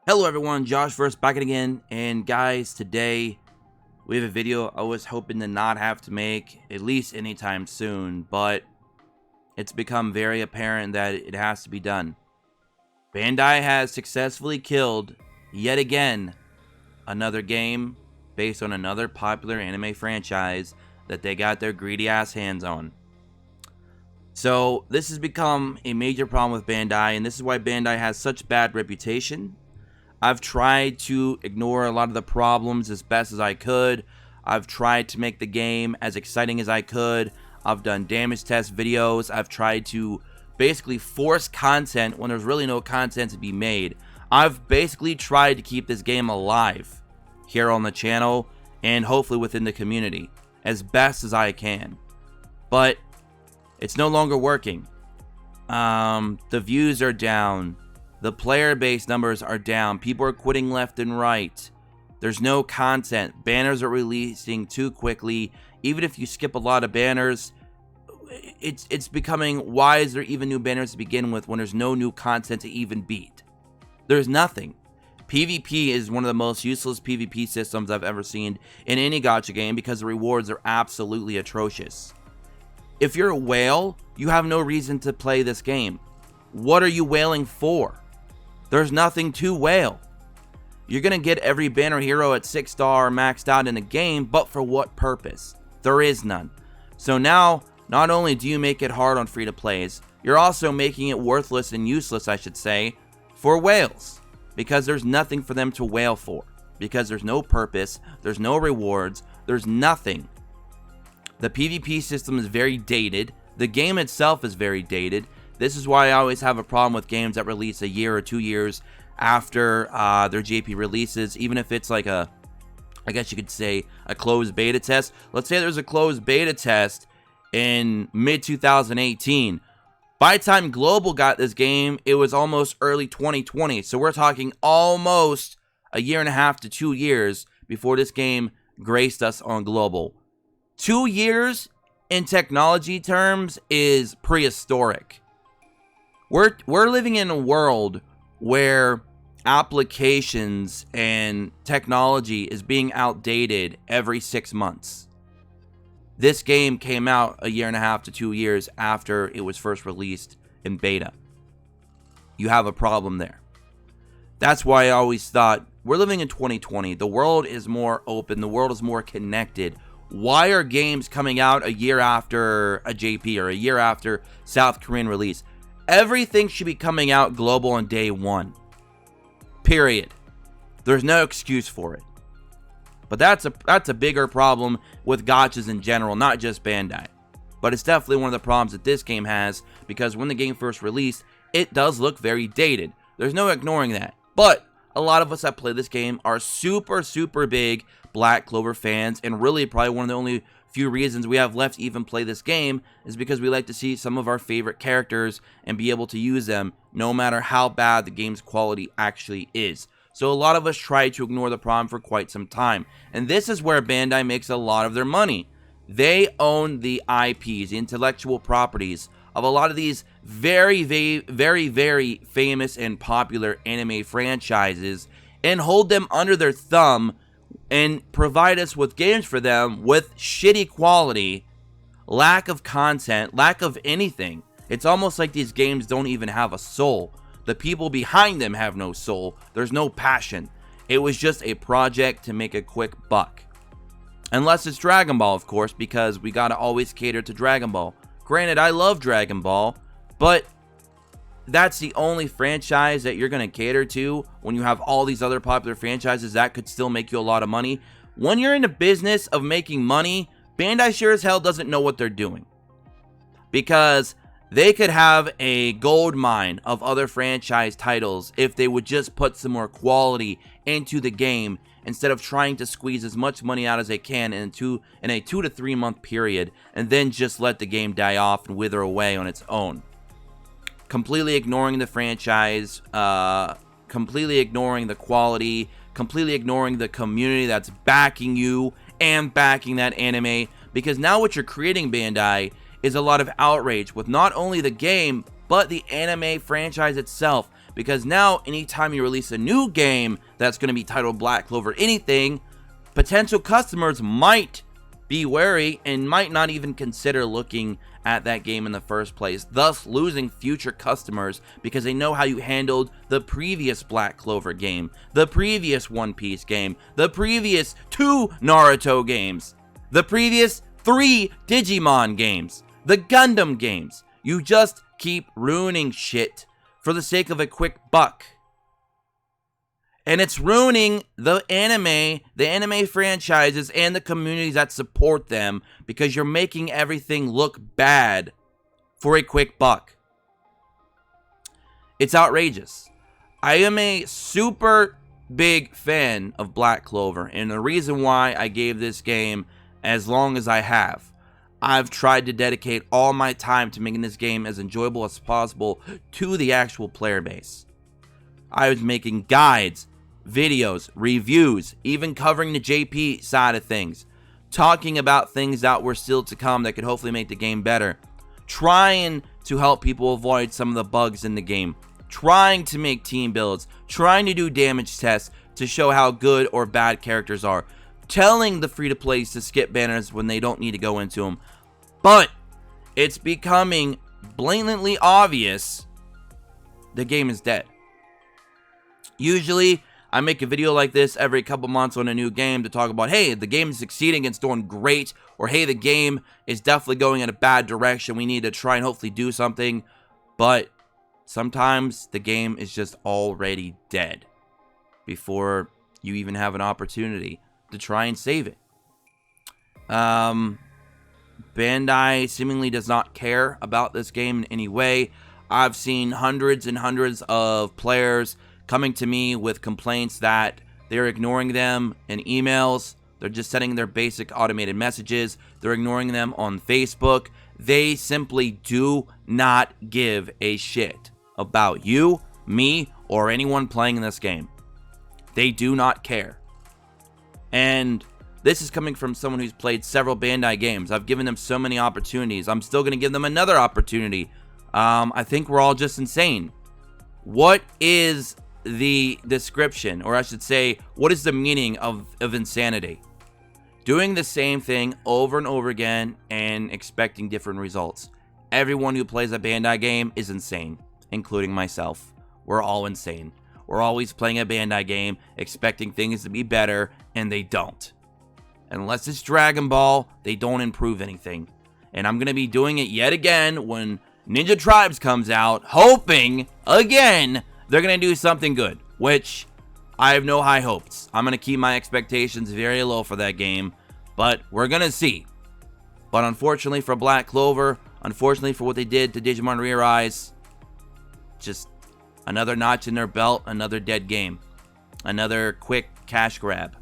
Hello everyone, Josh first back again, and guys, today we have a video I was hoping to not have to make at least anytime soon, but it's become very apparent that it has to be done. Bandai has successfully killed, yet again, another game based on another popular anime franchise that they got their greedy ass hands on. So this has become a major problem with Bandai, and this is why Bandai has such bad reputation. I've tried to ignore a lot of the problems as best as I could. I've tried to make the game as exciting as I could. I've done damage test videos. I've tried to basically force content when there's really no content to be made. I've basically tried to keep this game alive here on the channel and hopefully within the community as best as I can. But it's no longer working. The views are down. The player base numbers are down. People are quitting left and right. There's no content. Banners are releasing too quickly. Even if you skip a lot of banners, it's becoming, why is there even new banners to begin with when there's no new content to even beat? There's nothing. PvP is one of the most useless PvP systems I've ever seen in any gacha game because the rewards are absolutely atrocious. If you're a whale, you have no reason to play this game. What are you whaling for? There's nothing to whale. You're going to get every banner hero at 6-star maxed out in the game, but for what purpose? There is none. So now, not only do you make it hard on free-to-plays, you're also making it worthless and useless, I should say, for whales. Because there's nothing for them to whale for. Because there's no purpose, there's no rewards, there's nothing. The PvP system is very dated. The game itself is very dated. This is why I always have a problem with games that release a year or 2 years after their JP releases, even if it's like I guess you could say a closed beta test. Let's say there's a closed beta test in mid-2018. By the time Global got this game, it was almost early 2020. So we're talking almost a year and a half to 2 years before this game graced us on Global. 2 years in technology terms is prehistoric. We're living in a world where applications and technology is being outdated every 6 months. This game came out a year and a half to 2 years after it was first released in beta. You have a problem there. That's why I always thought, we're living in 2020. The world is more open. The world is more connected. Why are games coming out a year after a JP or a year after South Korean release? Everything should be coming out global on day one. Period. There's no excuse for it. But that's a bigger problem with gachas in general, not just Bandai. But it's definitely one of the problems that this game has, because when the game first released, it does look very dated. There's no ignoring that. But a lot of us that play this game are super big Black Clover fans, and really probably one of the only few reasons we have left to even play this game is because we like to see some of our favorite characters and be able to use them no matter how bad the game's quality actually is. So a lot of us try to ignore the problem for quite some time, and this is where Bandai makes a lot of their money. They own the IPs, the intellectual properties of a lot of these very famous and popular anime franchises, and hold them under their thumb and provide us with games for them with shitty quality, lack of content, lack of anything. It's almost like these games don't even have a soul. The people behind them have no soul. There's no passion. It was just a project to make a quick buck. Unless it's Dragon Ball, of course, because we gotta always cater to Dragon Ball. Granted, I love Dragon Ball, but that's the only franchise that you're going to cater to when you have all these other popular franchises that could still make you a lot of money. When you're in the business of making money, Bandai sure as hell doesn't know what they're doing. Because they could have a gold mine of other franchise titles if they would just put some more quality into the game instead of trying to squeeze as much money out as they can in a 2 to 3 month period and then just let the game die off and wither away on its own. Completely ignoring the franchise, completely ignoring the quality, completely ignoring the community that's backing you and backing that anime. Because now what you're creating, Bandai, is a lot of outrage with not only the game, but the anime franchise itself. because now anytime you release a new game that's going to be titled Black Clover anything, potential customers might be wary and might not even consider looking at that game in the first place, thus losing future customers because they know how you handled the previous Black Clover game, the previous One Piece game, the previous 2 Naruto games, the previous 3 Digimon games, the Gundam games. You just keep ruining shit for the sake of a quick buck. And it's ruining the anime franchises, and the communities that support them, because you're making everything look bad for a quick buck. It's outrageous. I am a super big fan of Black Clover, and the reason why I gave this game as long as I have, I've tried to dedicate all my time to making this game as enjoyable as possible to the actual player base. I was making guides, videos, reviews, even covering the JP side of things, talking about things that were still to come that could hopefully make the game better, trying to help people avoid some of the bugs in the game, trying to make team builds, trying to do damage tests to show how good or bad characters are, telling the free-to-plays to skip banners when they don't need to go into them. But it's becoming blatantly obvious the game is dead. Usually, I make a video like this every couple months on a new game to talk about, hey, the game is succeeding, it's doing great, or hey, the game is definitely going in a bad direction, we need to try and hopefully do something. But sometimes the game is just already dead before you even have an opportunity to try and save it. Bandai seemingly does not care about this game in any way. I've seen hundreds and hundreds of players coming to me with complaints that they're ignoring them in emails. They're just sending their basic automated messages. They're ignoring them on Facebook. They simply do not give a shit about you, me, or anyone playing this game. They do not care. And this is coming from someone who's played several Bandai games. I've given them so many opportunities. I'm still going to give them another opportunity. I think we're all just insane. What is the description, or I should say, what is the meaning of insanity? Doing the same thing over and over again and expecting different results. Everyone who plays a Bandai game is insane, including myself. We're all insane. We're always playing a Bandai game, expecting things to be better, and they don't. Unless it's Dragon Ball, they don't improve anything. And I'm going to be doing it yet again when Ninja Tribes comes out, hoping, again, they're going to do something good, which I have no high hopes. I'm going to keep my expectations very low for that game, but we're going to see. But unfortunately for Black Clover, unfortunately for what they did to Digimon Re-Arise, just another notch in their belt, another dead game, another quick cash grab.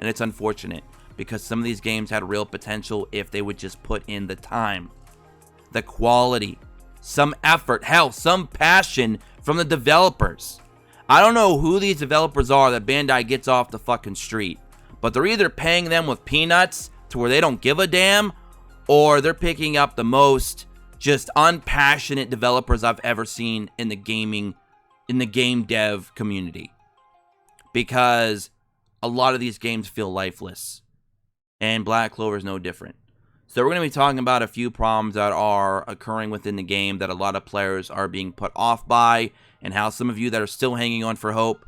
And it's unfortunate because some of these games had real potential if they would just put in the time, the quality, some effort, hell, some passion from the developers. I don't know who these developers are that Bandai gets off the fucking street, but they're either paying them with peanuts to where they don't give a damn, or they're picking up the most just unpassionate developers I've ever seen in the game dev community. Because a lot of these games feel lifeless, and Black Clover is no different. So we're going to be talking about a few problems that are occurring within the game that a lot of players are being put off by, and how some of you that are still hanging on for hope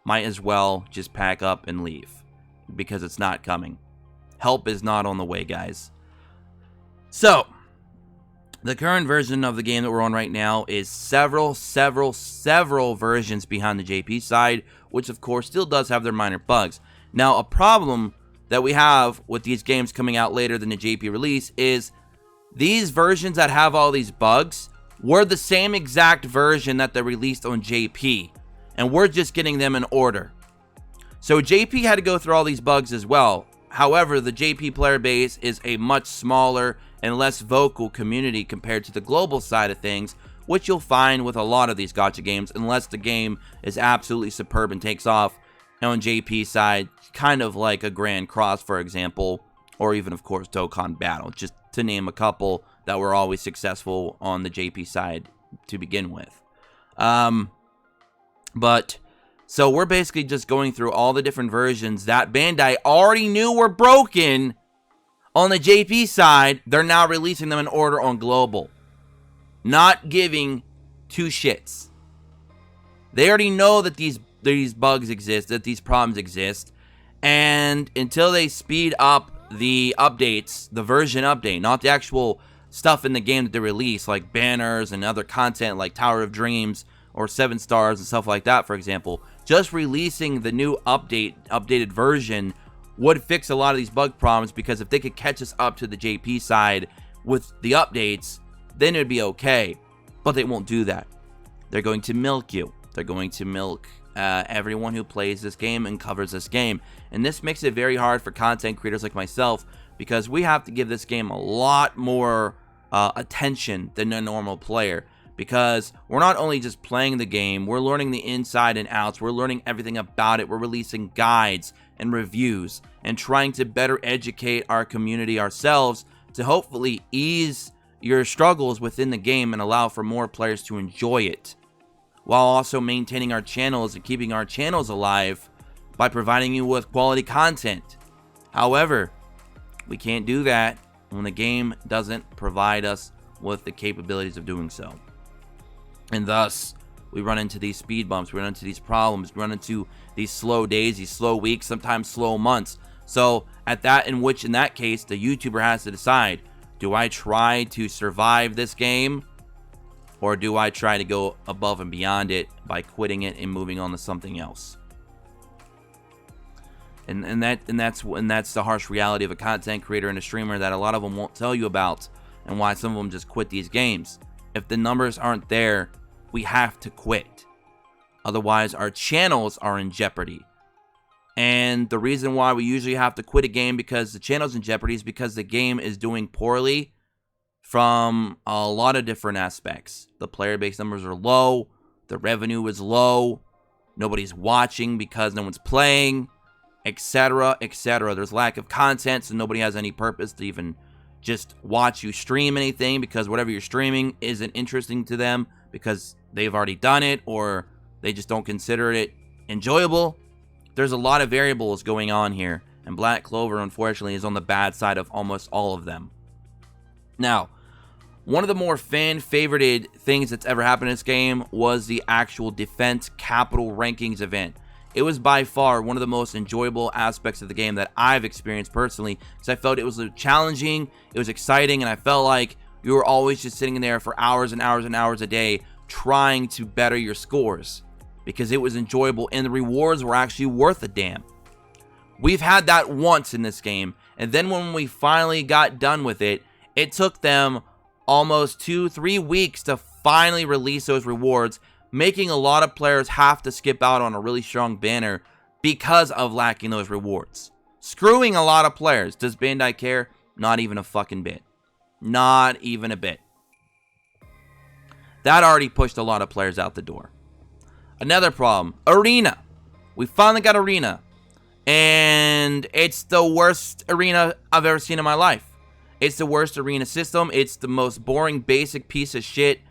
might as well just pack up and leave, because it's not coming. Help is not on the way, guys. So, the current version of the game that we're on right now is several versions behind the JP side, which of course still does have their minor bugs. Now, a problem that we have with these games coming out later than the JP release is these versions that have all these bugs were the same exact version that they released on JP, and we're just getting them in order. So JP had to go through all these bugs as well. However, the JP player base is a much smaller and less vocal community compared to the global side of things, which you'll find with a lot of these gacha games, unless the game is absolutely superb and takes off. And on JP side, kind of like a Grand Cross, for example, or even, of course, Dokkan Battle, just to name a couple that were always successful on the JP side to begin with. But so we're basically just going through all the different versions that Bandai already knew were broken on the JP side. They're now releasing them in order on global, not giving two shits. They already know that these bugs exist, that these problems exist, and until they speed up the updates, the version update, not the actual stuff in the game that they release, like banners and other content like Tower of Dreams or 7 stars and stuff like that, for example, just releasing the new updated version would fix a lot of these bug problems, because if they could catch us up to the JP side with the updates, then it'd be okay. But they won't do that. They're going to milk you. They're going to milk everyone who plays this game and covers this game. And this makes it very hard for content creators like myself, because we have to give this game a lot more attention than a normal player. Because we're not only just playing the game, we're learning the inside and outs, we're learning everything about it, we're releasing guides and reviews, and trying to better educate our community ourselves to hopefully ease your struggles within the game and allow for more players to enjoy it, while also maintaining our channels and keeping our channels alive by providing you with quality content. However, we can't do that when the game doesn't provide us with the capabilities of doing so. And thus, we run into these speed bumps, we run into these problems, we run into these slow days, these slow weeks, sometimes slow months. So, in that case, the YouTuber has to decide, do I try to survive this game, or do I try to go above and beyond it by quitting it and moving on to something else? And that's the harsh reality of a content creator and a streamer that a lot of them won't tell you about, and why some of them just quit these games. If the numbers aren't there, we have to quit. Otherwise, our channels are in jeopardy. And the reason why we usually have to quit a game because the channel's in jeopardy is because the game is doing poorly from a lot of different aspects. The player base numbers are low, the revenue is low, nobody's watching because no one's playing, etc., etc. There's lack of content, so nobody has any purpose to even just watch you stream anything, because whatever you're streaming isn't interesting to them because they've already done it, or they just don't consider it enjoyable. There's a lot of variables going on here, and Black Clover, unfortunately, is on the bad side of almost all of them. Now, one of the more fan-favorited things that's ever happened in this game was the actual Defense Capital Rankings event. It was by far one of the most enjoyable aspects of the game that I've experienced personally, because I felt it was challenging, it was exciting, and I felt like you were always just sitting in there for hours and hours and hours a day trying to better your scores, because it was enjoyable and the rewards were actually worth a damn. We've had that once in this game, and then when we finally got done with it, it took them almost 2-3 weeks to finally release those rewards, making a lot of players have to skip out on a really strong banner because of lacking those rewards. Screwing a lot of players. Does Bandai care? Not even a fucking bit. Not even a bit. That already pushed a lot of players out the door. Another problem, Arena. We finally got Arena, and it's the worst Arena I've ever seen in my life. It's the worst Arena system. It's the most boring, basic piece of shit,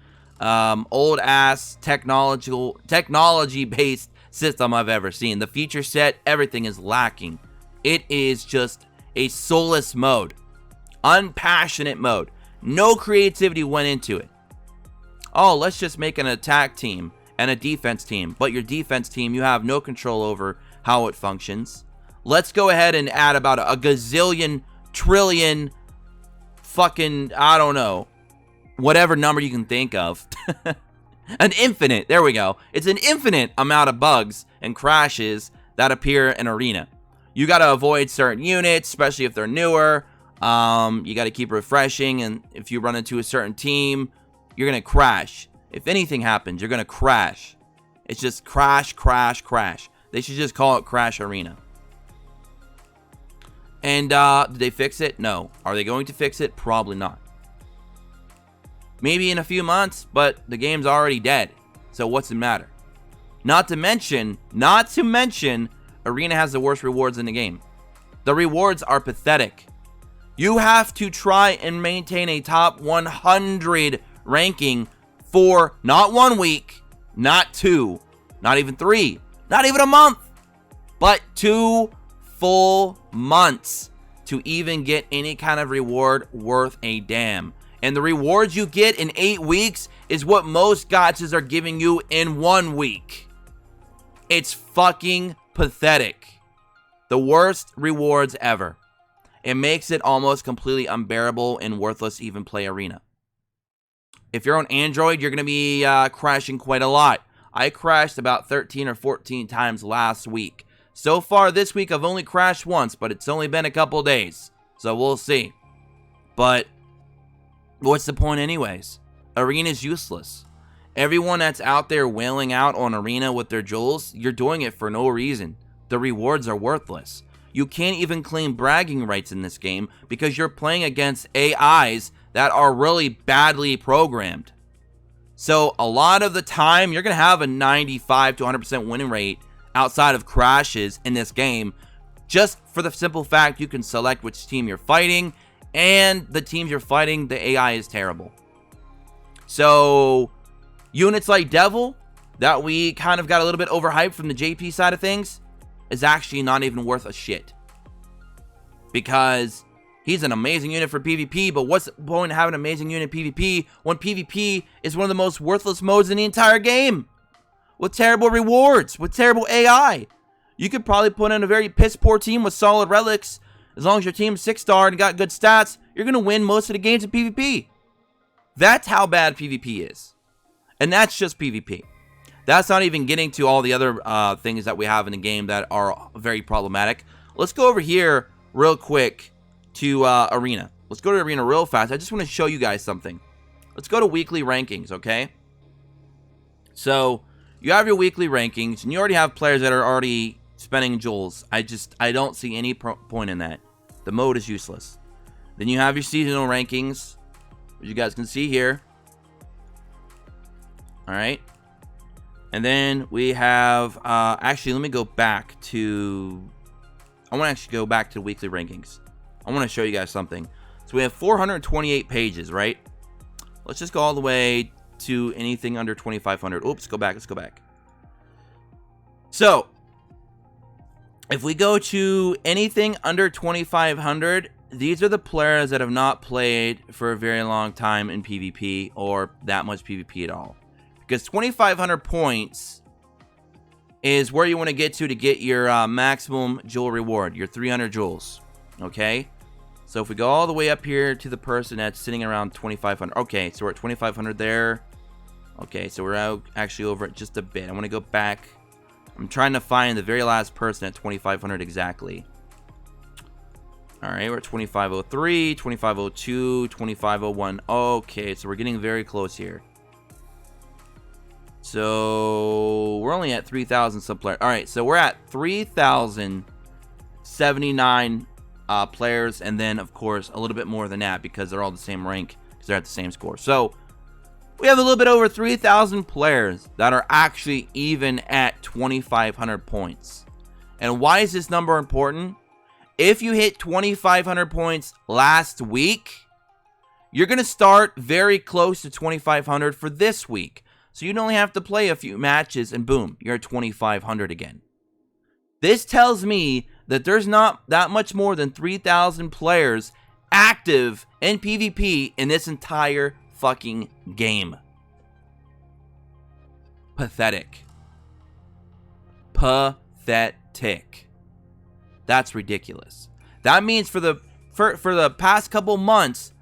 old ass technology based system I've ever seen. The feature set, everything is lacking. It is just a soulless mode, unpassionate mode. No creativity went into it. Oh, let's just make an attack team and a defense team, but your defense team, you have no control over how it functions. Let's go ahead and add about a gazillion, trillion, fucking, I don't know, whatever number you can think of. An infinite, there we go. It's an infinite amount of bugs and crashes that appear in Arena. You got to avoid certain units, especially if they're newer. You got to keep refreshing, and if you run into a certain team, you're going to crash. If anything happens, you're going to crash. It's just crash, crash, crash. They should just call it Crash Arena. And did they fix it? No. Are they going to fix it? Probably not. Maybe in a few months, but the game's already dead. So what's the matter? Not to mention, Arena has the worst rewards in the game. The rewards are pathetic. You have to try and maintain a top 100 ranking for not 1 week, not 2, Not even 3. Not even a month. But 2 full months to even get any kind of reward worth a damn. And the rewards you get in 8 weeks is what most gachas are giving you in 1 week. It's fucking pathetic. The worst rewards ever. It makes it almost completely unbearable and worthless to even play Arena. If you're on Android, you're going to be crashing quite a lot. I crashed about 13 or 14 times last week. So far this week, I've only crashed once, but it's only been a couple days. So we'll see. But what's the point anyways? Arena's useless. Everyone that's out there wailing out on Arena with their jewels, you're doing it for no reason. The rewards are worthless. You can't even claim bragging rights in this game because you're playing against AIs that are really badly programmed. So a lot of the time, you're going to have a 95 to 100% winning rate outside of crashes in this game, just for the simple fact you can select which team you're fighting, and the teams you're fighting, the AI is terrible. So units like Devil, that we kind of got a little bit overhyped from the JP side of things, is actually not even worth a shit. Because he's an amazing unit for PvP, but what's the point of having an amazing unit in PvP when PvP is one of the most worthless modes in the entire game? With terrible rewards, with terrible AI. You could probably put in a very piss-poor team with solid relics. As long as your team's 6-star and got good stats, you're going to win most of the games in PvP. That's how bad PvP is. And that's just PvP. That's not even getting to all the other things that we have in the game that are very problematic. Let's go over here real quick to Arena. Let's go to Arena real fast. I just want to show you guys something. Let's go to weekly rankings, okay? So you have your weekly rankings, and you already have players that are already spending jewels. I don't see any point in that. The mode is useless. Then you have your seasonal rankings, which you guys can see here. All right. And then we have, actually, let me go back to, I want to actually go back to weekly rankings. I want to show you guys something. So we have 428 pages, right? Let's just go all the way to anything under 2,500. Oops, go back. Let's go back. So if we go to anything under 2,500, these are the players that have not played for a very long time in PvP or that much PvP at all. Because 2,500 points is where you want to get your maximum jewel reward, your 300 jewels. Okay? So if we go all the way up here to the person that's sitting around 2,500. Okay, so we're at 2,500 there. Okay, so we're out actually over it just a bit. I want to go back. I'm trying to find the very last person at 2,500 exactly. Alright, we're at 2,503, 2,502, 2,501. Okay, so we're getting very close here. So we're only at 3,000 sub players. All right, so we're at 3,079 players, and then of course a little bit more than that because they're all the same rank because they're at the same score. So we have a little bit over 3,000 players that are actually even at 2,500 points. And why is this number important? If you hit 2,500 points last week, you're going to start very close to 2,500 for this week. So you'd only have to play a few matches and boom, you're at 2,500 again. This tells me that there's not that much more than 3,000 players active in PvP in this entire fucking game. Pathetic. Pathetic. That's ridiculous. That means for the past couple months,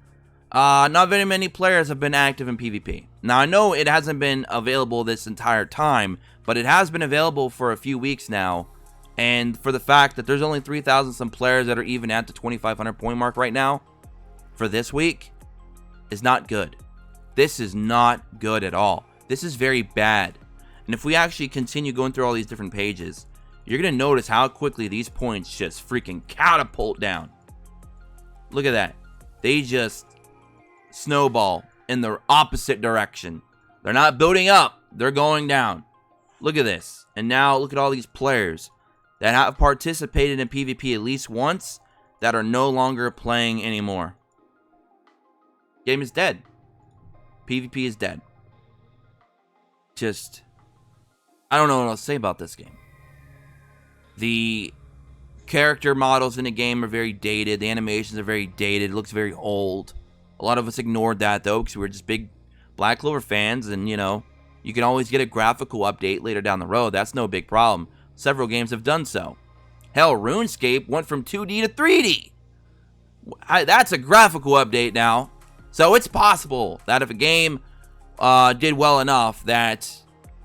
not very many players have been active in PvP. Now, I know it hasn't been available this entire time, but it has been available for a few weeks now. And for the fact that there's only 3,000 some players that are even at the 2,500 point mark right now for this week is not good. This is not good at all. This is very bad. And if we actually continue going through all these different pages, you're going to notice how quickly these points just freaking catapult down. Look at that. They just snowball in the opposite direction. They're not building up. They're going down. Look at this. And now look at all these players that have participated in PvP at least once that are no longer playing anymore. Game is dead. PvP is dead. Just I don't know what else to say about this game. The character models in the game are very dated. The animations are very dated. It looks very old. A lot of us ignored that, though, because we were just big Black Clover fans. And, you know, you can always get a graphical update later down the road. That's no big problem. Several games have done so. Hell, RuneScape went from 2D to 3D. That's a graphical update now. So it's possible that if a game did well enough that,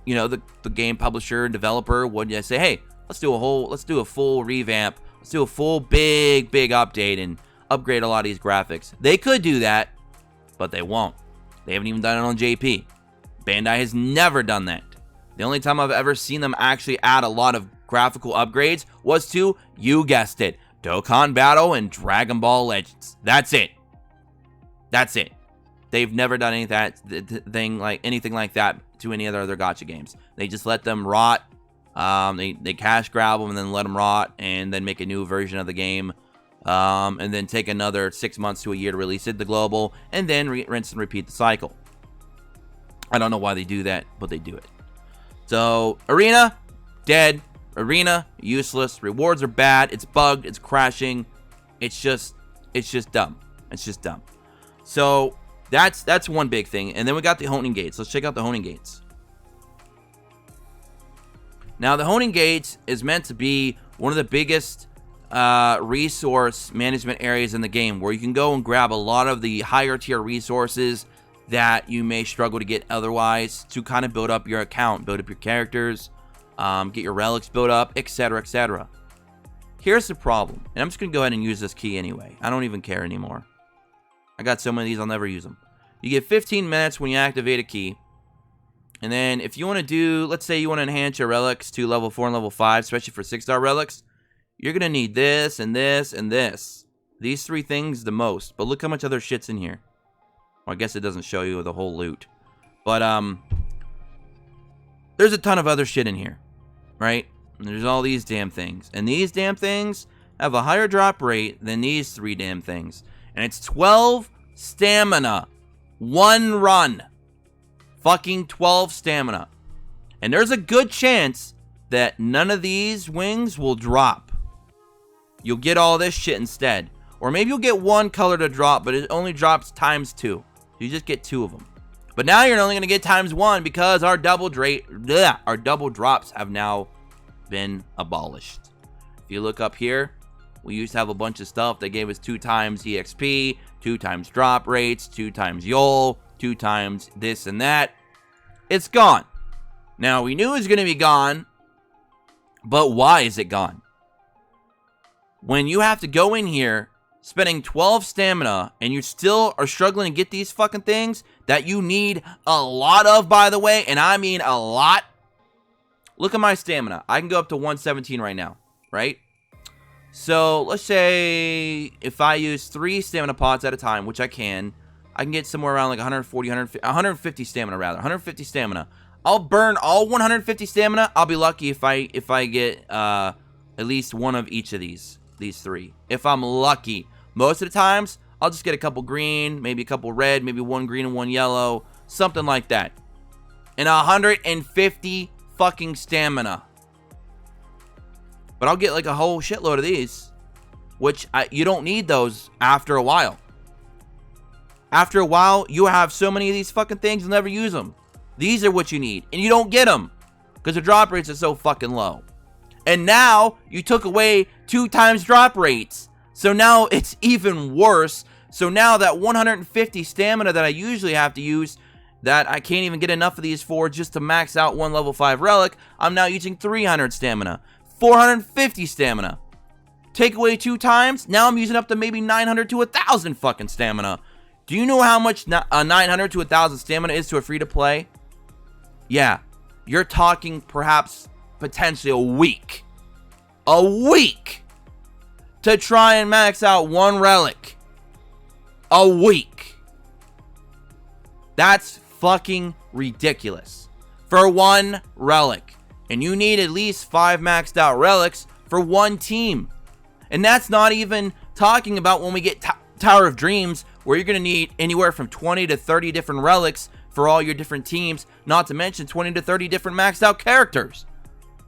you know, the game publisher and developer would say, hey, let's do a full revamp. Let's do a full big update and upgrade a lot of these graphics. They could do that, but they won't. They haven't even done it on JP. Bandai has never done that. The only time I've ever seen them actually add a lot of graphical upgrades was to, you guessed it, Dokkan Battle and Dragon Ball Legends. That's it. That's it. They've never done anything like that to any other gacha games. They just let them rot. They cash grab them and then let them rot and then make a new version of the game. And then take another 6 months to a year to release it, the global, and then rinse and repeat the cycle. I don't know why they do that, but they do it. So, Arena, dead. Arena, useless. Rewards are bad. It's bugged. It's crashing. It's just dumb. It's just dumb. So, that's one big thing. And then we got the honing gates. Let's check out the honing gates. Now, the honing gates is meant to be one of the biggest resource management areas in the game, where you can go and grab a lot of the higher tier resources that you may struggle to get otherwise, to kind of build up your account, build up your characters, get your relics built up, etc., etc. Here's the problem, and I'm just going to go ahead and use this key anyway. I don't even care anymore. I got so many of these, I'll never use them. You get 15 minutes when you activate a key, and then if you want to do, let's say you want to enhance your relics to level 4 and level 5, especially for 6-star relics, you're going to need this, and this, and this. These 3 things the most, but look how much other shit's in here. Well, I guess it doesn't show you the whole loot. But, there's a ton of other shit in here, right? And there's all these damn things. And these damn things have a higher drop rate than these 3 damn things. And it's 12 stamina. 1 run. Fucking 12 stamina. And there's a good chance that none of these wings will drop. You'll get all this shit instead. Or maybe you'll get 1 color to drop, but it only drops times 2. You just get 2 of them. But now you're only going to get times 1 because our double drops have now been abolished. If you look up here, we used to have a bunch of stuff that gave us 2 times EXP, 2 times drop rates, 2 times YOL, 2 times this and that. It's gone. Now, we knew it was going to be gone, but why is it gone? When you have to go in here spending 12 stamina and you still are struggling to get these fucking things that you need a lot of, by the way, and I mean a lot. Look at my stamina. I can go up to 117 right now, right? So let's say if I use 3 stamina pots at a time, which I can get somewhere around like 150 stamina rather. 150 stamina. I'll burn all 150 stamina. I'll be lucky if I get at least one of each of these 3. If I'm lucky. Most of the times, I'll just get a couple green, maybe a couple red, maybe 1 green and 1 yellow, something like that. And 150 fucking stamina. But I'll get like a whole shitload of these, which you don't need those after a while. After a while, you have so many of these fucking things, you'll never use them. These are what you need, and you don't get them because the drop rates are so fucking low. And now, you took away 2 times drop rates. So now, it's even worse. So now, that 150 stamina that I usually have to use, that I can't even get enough of these for just to max out 1 level 5 relic, I'm now using 300 stamina. 450 stamina. Take away 2 times, now I'm using up to maybe 900 to 1,000 fucking stamina. Do you know how much 900 to 1,000 stamina is to a free-to-play? Yeah, you're talking perhaps potentially a week. A week to try and max out 1 relic. A week. That's fucking ridiculous. For 1 relic. And you need at least 5 maxed out relics for 1 team. And that's not even talking about when we get Tower of Dreams, where you're going to need anywhere from 20 to 30 different relics for all your different teams, not to mention 20 to 30 different maxed out characters.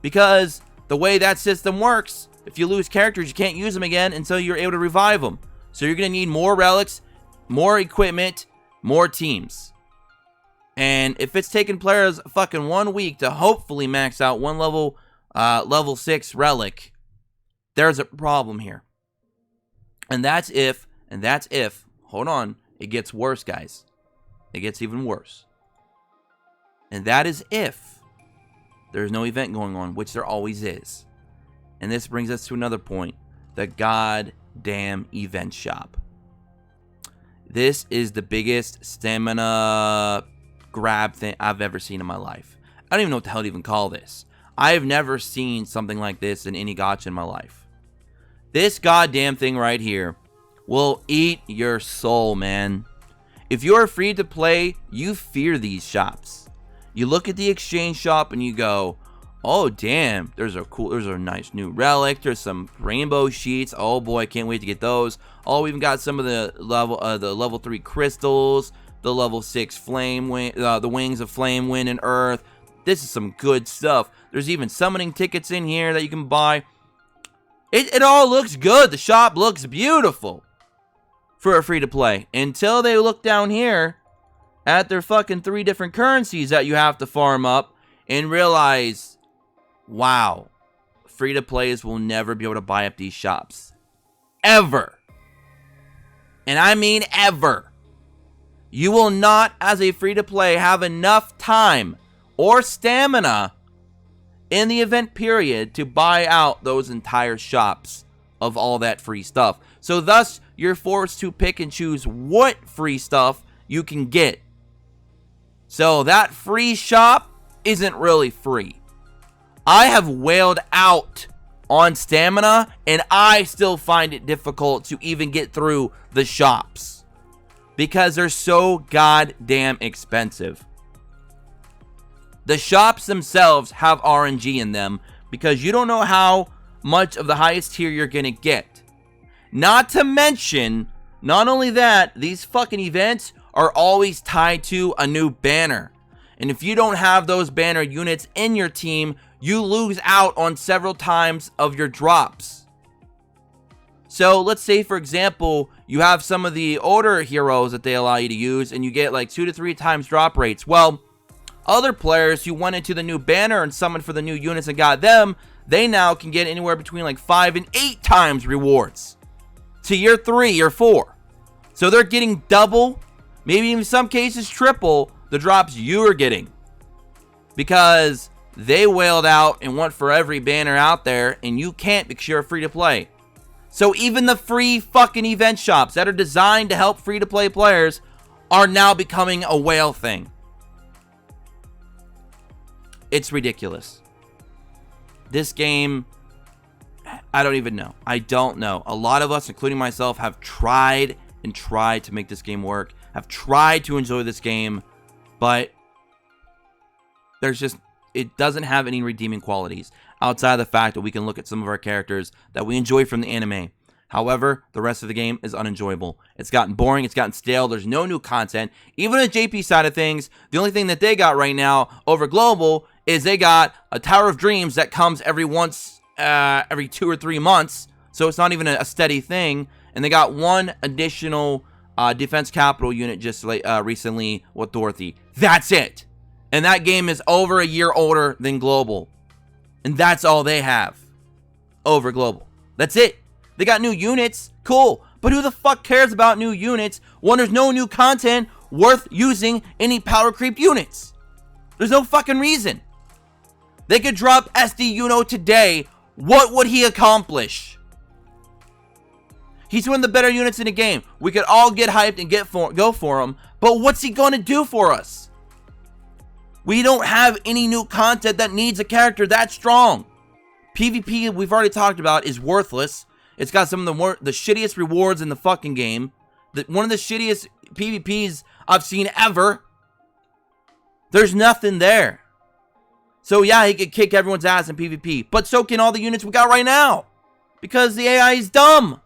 Because the way that system works, if you lose characters, you can't use them again until you're able to revive them. So you're going to need more relics, more equipment, more teams. And if it's taking players fucking 1 week to hopefully max out one level 6 relic, there's a problem here. And that's if, hold on, it gets worse, guys. It gets even worse. And that is if there's no event going on, which there always is. And this brings us to another point. The goddamn event shop. This is the biggest stamina grab thing I've ever seen in my life. I don't even know what the hell to even call this. I have never seen something like this in any gacha in my life. This goddamn thing right here will eat your soul, man. If you're free to play, you fear these shops. You look at the exchange shop and you go, oh damn, there's a nice new relic, there's some rainbow sheets, oh boy, can't wait to get those. Oh, we even got some of the level 3 crystals, the level 6 flame wing, the wings of flame, wind, and earth. This is some good stuff. There's even summoning tickets in here that you can buy. It all looks good. The shop looks beautiful for a free to play, until they look down here at their fucking 3 different currencies that you have to farm up and realize, wow, free to players will never be able to buy up these shops. Ever. And I mean ever. You will not, as a free to play, have enough time or stamina in the event period to buy out those entire shops of all that free stuff. So thus, you're forced to pick and choose what free stuff you can get. So that free shop isn't really free. I have wailed out on stamina, and I still find it difficult to even get through the shops because they're so goddamn expensive. The shops themselves have RNG in them because you don't know how much of the highest tier you're gonna get. Not to mention, not only that, these fucking events are always tied to a new banner. And if you don't have those banner units in your team, you lose out on several times of your drops. So let's say, for example, you have some of the older heroes that they allow you to use and you get like 2 to 3 times drop rates. Well, other players who went into the new banner and summoned for the new units and got them, they now can get anywhere between like 5 and 8 times rewards to year 3, year 4. So they're getting double, maybe even in some cases triple the drops you are getting because they wailed out and went for every banner out there, and you can't because you're free to play. So even the free fucking event shops that are designed to help free to play players are now becoming a whale thing. It's ridiculous. This game, I don't even know. I don't know. A lot of us, including myself, have tried and tried to make this game work, have tried to enjoy this game, but it doesn't have any redeeming qualities outside of the fact that we can look at some of our characters that we enjoy from the anime. However, the rest of the game is unenjoyable. It's gotten boring, it's gotten stale, there's no new content. Even on the JP side of things, the only thing that they got right now over Global is they got a Tower of Dreams that comes every 2 or 3 months, so it's not even a steady thing. And they got one additional defense capital unit just recently with Dorothy. That's it. And that game is over a year older than Global. And that's all they have over Global. That's it. They got new units. Cool. But who the fuck cares about new units when there's no new content worth using any power creep units? There's no fucking reason. They could drop SD Uno today. What would he accomplish? He's one of the better units in the game. We could all get hyped and go for him. But what's he going to do for us? We don't have any new content that needs a character that strong. PvP, we've already talked about, is worthless. It's got some of the shittiest rewards in the fucking game. One of the shittiest PvPs I've seen ever. There's nothing there. So yeah, he could kick everyone's ass in PvP. But so can all the units we got right now. Because the AI is dumb.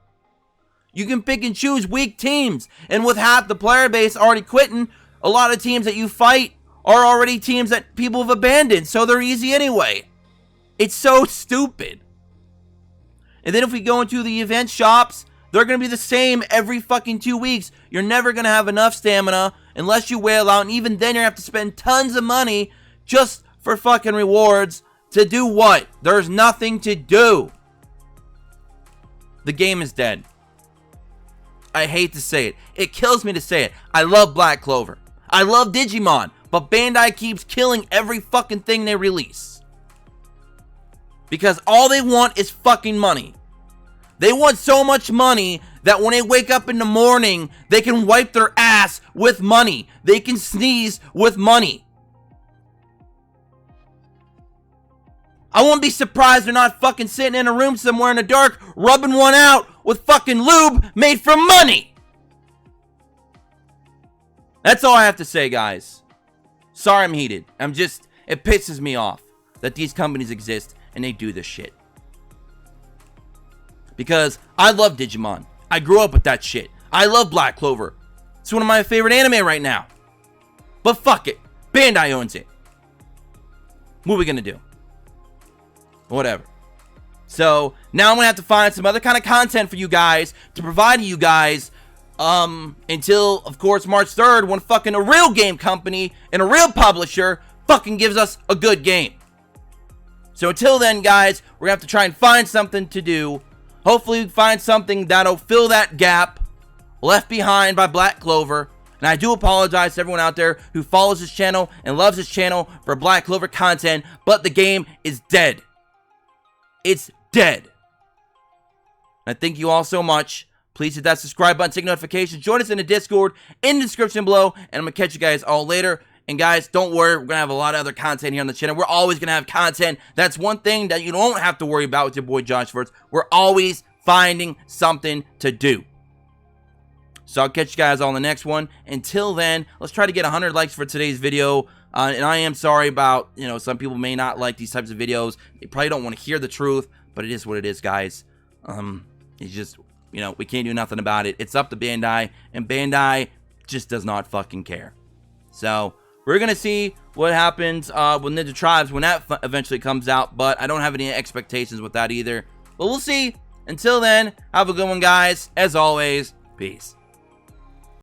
You can pick and choose weak teams. And with half the player base already quitting, A lot of teams that you fight are already teams that people have abandoned, so they're easy anyway. It's so stupid. And then if we go into the event shops, they're going to be the same every fucking 2 weeks. You're never going to have enough stamina unless you whale out, and even then you're going to have to spend tons of money just for fucking rewards. To do what? There's nothing to do. The game is dead. I hate to say it. It kills me to say it. I love Black Clover. I love Digimon. But Bandai keeps killing every fucking thing they release. Because all they want is fucking money. They want so much money that when they wake up in the morning, they can wipe their ass with money. They can sneeze with money. I won't be surprised they're not fucking sitting in a room somewhere in the dark, rubbing one out with fucking lube made from money. That's all I have to say, guys. Sorry I'm heated. It pisses me off that these companies exist and they do this shit. Because I love Digimon. I grew up with that shit. I love Black Clover. It's one of my favorite anime right now. But fuck it. Bandai owns it. What are we gonna do? Whatever. So now I'm gonna have to find some other kind of content for you guys to provide to you guys until, of course, March 3rd, when fucking a real game company and a real publisher fucking gives us a good game. So until then, guys, we're gonna have to try and find something to do. Hopefully we find something that'll fill that gap left behind by Black Clover. And I do apologize to everyone out there who follows this channel and loves this channel for Black Clover content, but the game is dead. It's dead. I thank you all so much. Please hit that subscribe button, take notifications, join us in the Discord in the description below, and I'm going to catch you guys all later. And guys, don't worry, we're going to have a lot of other content here on the channel. We're always going to have content. That's one thing that you don't have to worry about with your boy Josh Verts. We're always finding something to do. So I'll catch you guys all in the next one. Until then, let's try to get 100 likes for today's video. And I am sorry about, some people may not like these types of videos. They probably don't want to hear the truth, but it is what it is, guys. It's just, we can't do nothing about it. It's up to Bandai, and Bandai just does not fucking care. So we're going to see what happens with Ninja Tribes when that eventually comes out, but I don't have any expectations with that either. But we'll see. Until then, have a good one, guys. As always, peace.